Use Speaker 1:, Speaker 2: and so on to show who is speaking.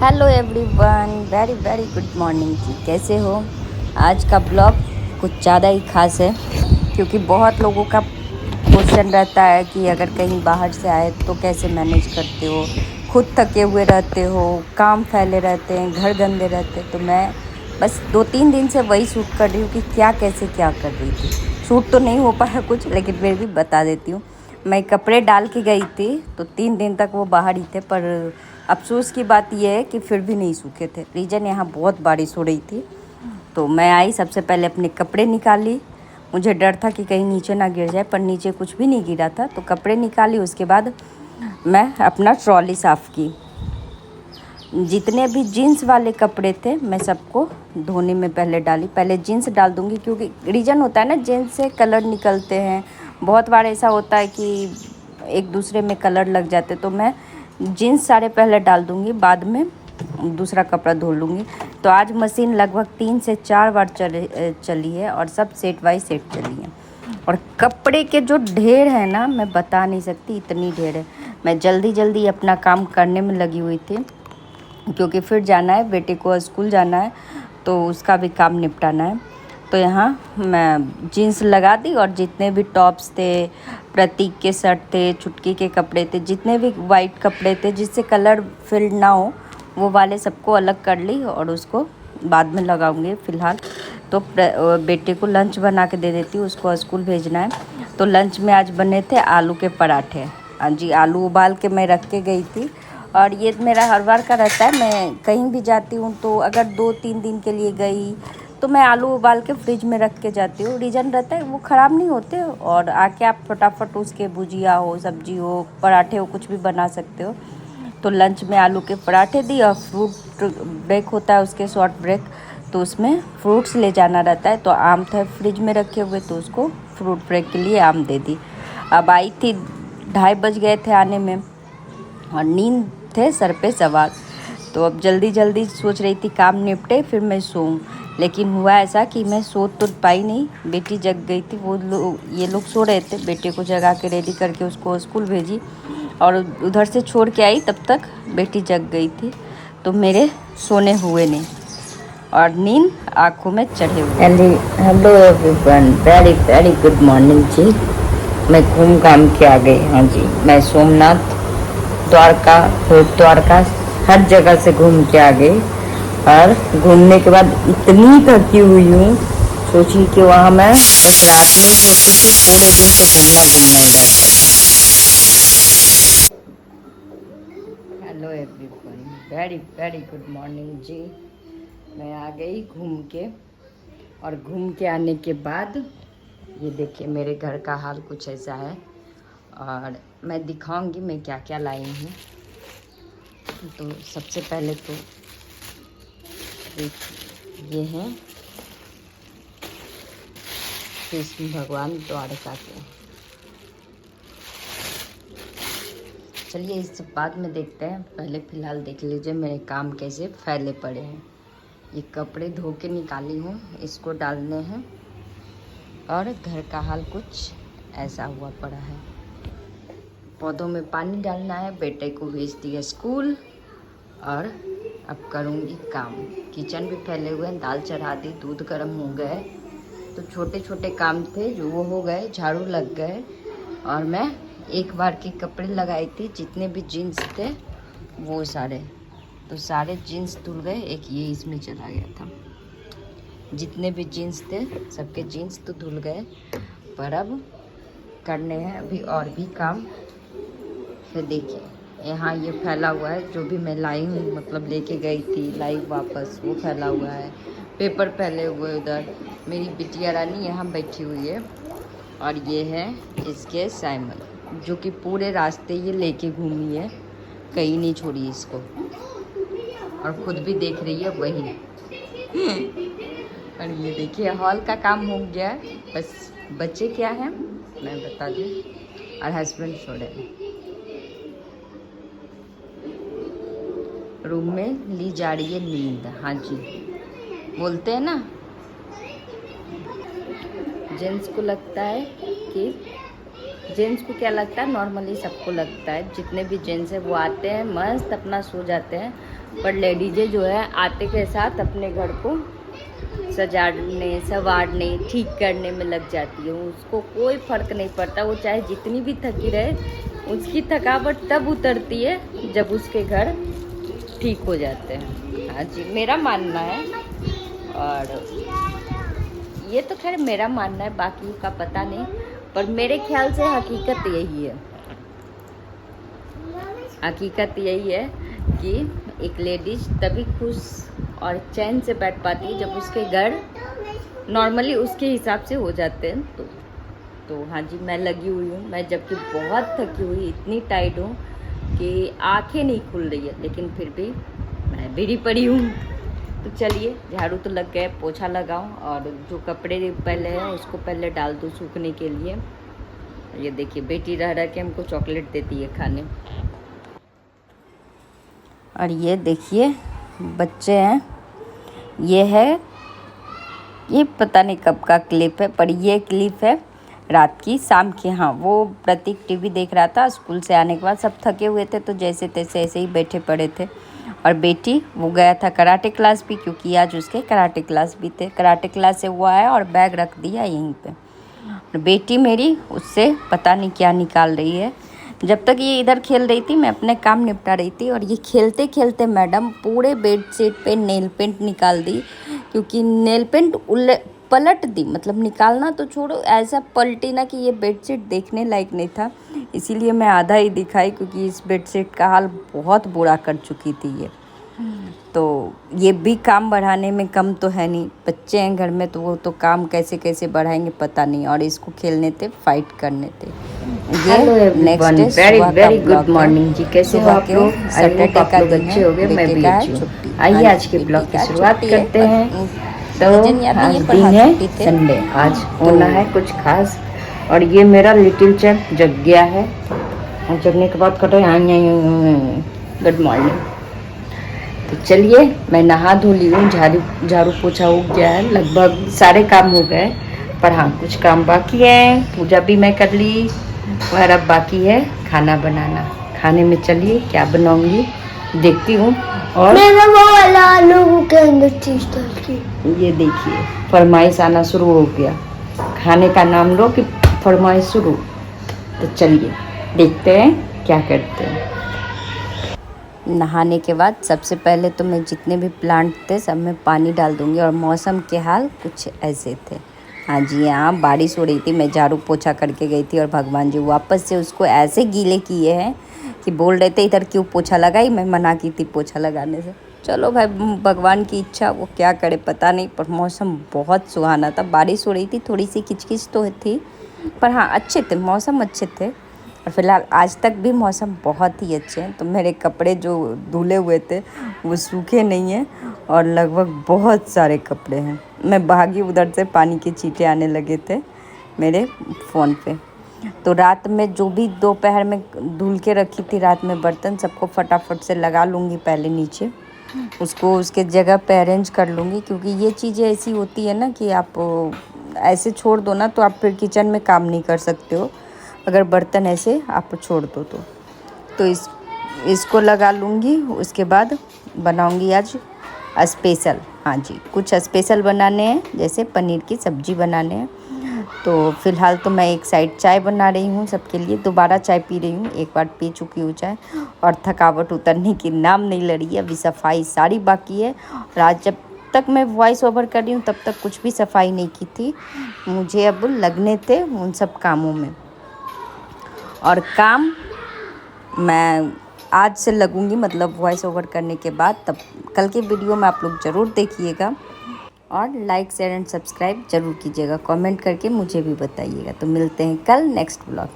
Speaker 1: Hello everyone, very very good morning जी। कैसे हो? आज का ब्लॉग कुछ ज़्यादा ही खास है क्योंकि बहुत लोगों का क्वेश्चन रहता है कि अगर कहीं बाहर से आए तो कैसे मैनेज करते हो, खुद थके हुए रहते हो, काम फैले रहते हैं, घर गंदे रहते हैं। तो मैं बस 2-3 दिन से वही शूट कर रही हूँ कि क्या कर रही थी। शूट तो नहीं हो पाया कुछ, लेकिन फिर भी बता देती हूँ। मैं कपड़े डाल के गई थी तो 3 दिन तक वो बाहर ही थे, पर अफसोस की बात यह है कि फिर भी नहीं सूखे थे। रीज़न यहाँ बहुत बारिश हो रही थी। तो मैं आई, सबसे पहले अपने कपड़े निकाली। मुझे डर था कि कहीं नीचे ना गिर जाए, पर नीचे कुछ भी नहीं गिरा था। तो कपड़े निकाली, उसके बाद मैं अपना ट्रॉली साफ़ की। जितने भी जीन्स वाले कपड़े थे मैं सबको धोने में पहले डाली। पहले जीन्स डाल दूँगी क्योंकि रीज़न होता है ना, जीन्स से कलर निकलते हैं। बहुत बार ऐसा होता है कि एक दूसरे में कलर लग जाते, तो मैं जीन्स सारे पहले डाल दूँगी, बाद में दूसरा कपड़ा धो लूँगी। तो आज मशीन लगभग 3 से 4 बार चली है और सब सेट बाई सेट चली है। और कपड़े के जो ढेर है ना, मैं बता नहीं सकती, इतनी ढेर है। मैं जल्दी जल्दी अपना काम करने में लगी हुई थी क्योंकि फिर जाना है, बेटे को स्कूल जाना है, तो उसका भी काम निपटाना है। तो यहाँ मैं जीन्स लगा दी और जितने भी टॉप्स थे, प्रतीक के शर्ट थे, छुटकी के कपड़े थे, जितने भी वाइट कपड़े थे जिससे कलर फिल ना हो, वो वाले सबको अलग कर ली और उसको बाद में लगाऊंगी फ़िलहाल। तो बेटे को लंच बना के दे देती हूँ, उसको स्कूल भेजना है। तो लंच में आज बने थे आलू के पराठे। हाँ जी, आलू उबाल के मैं रख के गई थी और ये मेरा हर बार का रहता है। मैं कहीं भी जाती हूँ तो अगर 2-3 दिन के लिए गई तो मैं आलू उबाल के फ्रिज में रख के जाती हूँ। रीज़न रहता है वो ख़राब नहीं होते और आके आप फटाफट उसके भुजिया हो, सब्जी हो, पराठे हो, कुछ भी बना सकते हो। तो लंच में आलू के पराठे दी और फ्रूट ब्रेक होता है उसके, शॉर्ट ब्रेक, तो उसमें फ्रूट्स ले जाना रहता है। तो आम था फ्रिज में रखे हुए, तो उसको फ्रूट ब्रेक के लिए आम दे दी। अब आई थी, 2:30 बज गए थे आने में और नींद थे सर पे सवार। तो अब जल्दी जल्दी सोच रही थी काम निपटे फिर मैं सोऊं, लेकिन हुआ ऐसा कि मैं सो तो पाई नहीं। बेटी जग गई थी, ये लोग सो रहे थे। बेटे को जगा के रेडी करके उसको स्कूल भेजी और उधर से छोड़ के आई, तब तक बेटी जग गई थी। तो मेरे सोने हुए नहीं और नींद आँखों में चढ़े हुए। Hello everyone, very very good morning जी। मैं घूम घाम के आ गई। हाँ जी, मैं सोमनाथ, द्वारका, द्वारका, हर जगह से घूम के आ गई। और घूमने के बाद इतनी थकी हुई हूँ, सोची कि वहाँ मैं बस रात में सोती थी, पूरे दिन तो घूमना घूमना ही रहता है। Hello everyone, very very good morning जी। मैं आ गई घूम के और घूम के आने के बाद ये देखिए मेरे घर का हाल कुछ ऐसा है और मैं दिखाऊंगी मैं क्या क्या लाई हूँ। तो सबसे पहले तो ये है कृष्ण भगवान द्वारका के। चलिए इस सब बाद में देखते हैं, पहले फ़िलहाल देख लीजिए मेरे काम कैसे फैले पड़े हैं। ये कपड़े धो के निकाली हूँ, इसको डालने हैं और घर का हाल कुछ ऐसा हुआ पड़ा है। पौधों में पानी डालना है, बेटे को भेज दिया स्कूल और अब करूँगी काम। किचन भी फैले हुए हैं, दाल चढ़ा दी, दूध गर्म हो गए। तो छोटे छोटे काम थे जो वो हो गए, झाड़ू लग गए। और मैं एक बार के कपड़े लगाई थी, जितने भी जीन्स थे वो सारे, तो सारे जीन्स धुल गए। एक ये इसमें चला गया था। जितने भी जीन्स थे सबके जीन्स तो धुल गए, पर अब करने हैं अभी और भी काम। फिर देखिए यहाँ ये फैला हुआ है, जो भी मैं लाई हूँ, मतलब लेके गई थी लाई वापस, वो फैला हुआ है। पेपर फैले हुए उधर। मेरी बिटिया रानी यहाँ बैठी हुई है और ये है इसके साइमन, जो कि पूरे रास्ते ये लेके घूमी है, कहीं नहीं छोड़ी इसको और खुद भी देख रही है वही। और ये देखिए हॉल का काम हो गया है, बस बच्चे क्या हैं मैं बता दूँ, और हस्बैंड सो रहे। रूम में ली जा रही है नींद। हाँ जी, बोलते हैं ना, जेंट्स को लगता है कि जेंट्स को क्या लगता है, नॉर्मली सबको लगता है, जितने भी जेंट्स हैं वो आते हैं मस्त अपना सो जाते हैं, पर लेडीज़ें जो है आते के साथ अपने घर को सजाने संवारने ठीक करने में लग जाती है। उसको कोई फ़र्क नहीं पड़ता, वो चाहे जितनी भी थकी रहे, उसकी थकावट तब उतरती है जब उसके घर ठीक हो जाते हैं। हाँ जी, मेरा मानना है। और ये तो खैर मेरा मानना है, बाकी का पता नहीं, पर मेरे ख्याल से हकीकत यही है। हकीकत यही है कि एक लेडीज तभी खुश और चैन से बैठ पाती है जब उसके घर नॉर्मली उसके हिसाब से हो जाते हैं। तो हाँ जी, मैं लगी हुई हूँ। मैं जबकि बहुत थकी हुई, इतनी टाइट हूँ कि आंखें नहीं खुल रही है, लेकिन फिर भी मैं भिड़ी पड़ी हूँ। तो चलिए, झाड़ू तो लग गए, पोछा लगाऊं और जो कपड़े पहले हैं उसको पहले डाल दूँ सूखने के लिए। ये देखिए, बेटी रह रह के हमको चॉकलेट देती है खाने। और ये देखिए बच्चे हैं, ये पता नहीं कब का क्लिप है, पर ये क्लिप है रात की शाम की। हाँ, वो प्रतीक टीवी देख रहा था स्कूल से आने के बाद, सब थके हुए थे तो जैसे तैसे ऐसे ही बैठे पड़े थे। और बेटी वो गया था कराटे क्लास भी, क्योंकि आज उसके कराटे क्लास भी थे। कराटे क्लास से वो आया और बैग रख दिया यहीं पे। और बेटी मेरी उससे पता नहीं क्या निकाल रही है। जब तक ये इधर खेल रही थी मैं अपने काम निपटा रही थी, और ये खेलते खेलते मैडम पूरे बेडशीट पे नेल पेंट निकाल दी, क्योंकि नेल पेंट पलट दी, मतलब निकालना तो छोड़ो, ऐसा पलटी ना कि ये बेडशीट देखने लायक नहीं था। इसीलिए मैं आधा ही दिखाई, क्योंकि इस बेडशीट का हाल बहुत बुरा कर चुकी थी ये। तो ये भी काम बढ़ाने में कम तो है नहीं, बच्चे हैं घर में तो वो तो काम कैसे कैसे बढ़ाएंगे पता नहीं। और इसको खेलने थे, फाइट करने थे। ये नेक्स्ट डे सुबह का ब्लॉग
Speaker 2: मॉर्निंग जी, कैसे हो आप लोग?
Speaker 1: सैटरडे का दिन
Speaker 2: अच्छे हो गए,
Speaker 1: है,
Speaker 2: मैं भी
Speaker 1: बेटे का
Speaker 2: अच्छी
Speaker 1: है
Speaker 2: हूँ।
Speaker 1: छुट्टी।
Speaker 2: आइए आज के ब्लॉग की शुरुआत करते हैं। तो आज दिन है संडे, आज होना है कुछ खास। और ये मेरा लिटिल चैम्प जग गया है, और जगने के बाद कटो गुड मॉर्निंग। तो चलिए, मैं नहा धो ली हूँ, झाड़ू पोछा हो गया है, लगभग सारे काम हो गए। पर हाँ, कुछ काम बाकी है, पूजा भी मैं कर ली, और अब बाकी है खाना बनाना। खाने में चलिए क्या बनाऊंगी देखती हूँ। और
Speaker 3: मैंने वो वाला आलू के अंदर चीज डाल के,
Speaker 2: ये देखिए फरमाइश आना शुरू हो गया, खाने का नाम लो कि फरमाइश शुरू। तो चलिए देखते हैं क्या करते हैं।
Speaker 1: नहाने के बाद सबसे पहले तो मैं जितने भी प्लांट थे सब में पानी डाल दूंगी। और मौसम के हाल कुछ ऐसे थे। हाँ जी, यहाँ बारिश हो रही थी, मैं झाड़ू पोछा करके गई थी, और भगवान जी वापस से उसको ऐसे गीले किए हैं कि बोल रहे थे इधर क्यों पोछा लगाई। मैं मना की थी पोछा लगाने से। चलो भाई, भगवान की इच्छा, वो क्या करे पता नहीं। पर मौसम बहुत सुहाना था, बारिश हो रही थी, थोड़ी सी किचकिच तो थी, पर हाँ अच्छे थे, मौसम अच्छे थे। और फिलहाल आज तक भी मौसम बहुत ही अच्छे हैं। तो मेरे कपड़े जो धुले हुए थे वो सूखे नहीं हैं, और लगभग बहुत सारे कपड़े हैं। मैं भागी, उधर से पानी के छींटे आने लगे थे मेरे फ़ोन पे। तो रात में जो भी दोपहर में धुल के रखी थी रात में बर्तन, सबको फटाफट से लगा लूँगी पहले नीचे, उसको उसके जगह पे अरेंज कर लूँगी। क्योंकि ये चीज़ें ऐसी होती है ना कि आप ऐसे छोड़ दो ना तो आप फिर किचन में काम नहीं कर सकते हो, अगर बर्तन ऐसे आप छोड़ दो तो इसको लगा लूँगी। उसके बाद बनाऊँगी आज स्पेशल। हाँ जी, कुछ स्पेशल बनाने हैं, जैसे पनीर की सब्ज़ी बनाने हैं। तो फ़िलहाल तो मैं एक साइड चाय बना रही हूँ सबके लिए, दोबारा चाय पी रही हूँ, एक बार पी चुकी हूँ चाय, और थकावट उतरने की नाम नहीं ले रही है। अभी सफाई सारी बाकी है, और आज जब तक मैं वॉइस ओवर कर रही हूँ तब तक कुछ भी सफाई नहीं की थी। मुझे अब लगने थे उन सब कामों में, और काम मैं आज से लगूंगी, मतलब वॉइस ओवर करने के बाद। तब कल के वीडियो में आप लोग ज़रूर देखिएगा, और लाइक शेयर एंड सब्सक्राइब ज़रूर कीजिएगा, कमेंट करके मुझे भी बताइएगा। तो मिलते हैं कल नेक्स्ट ब्लॉग।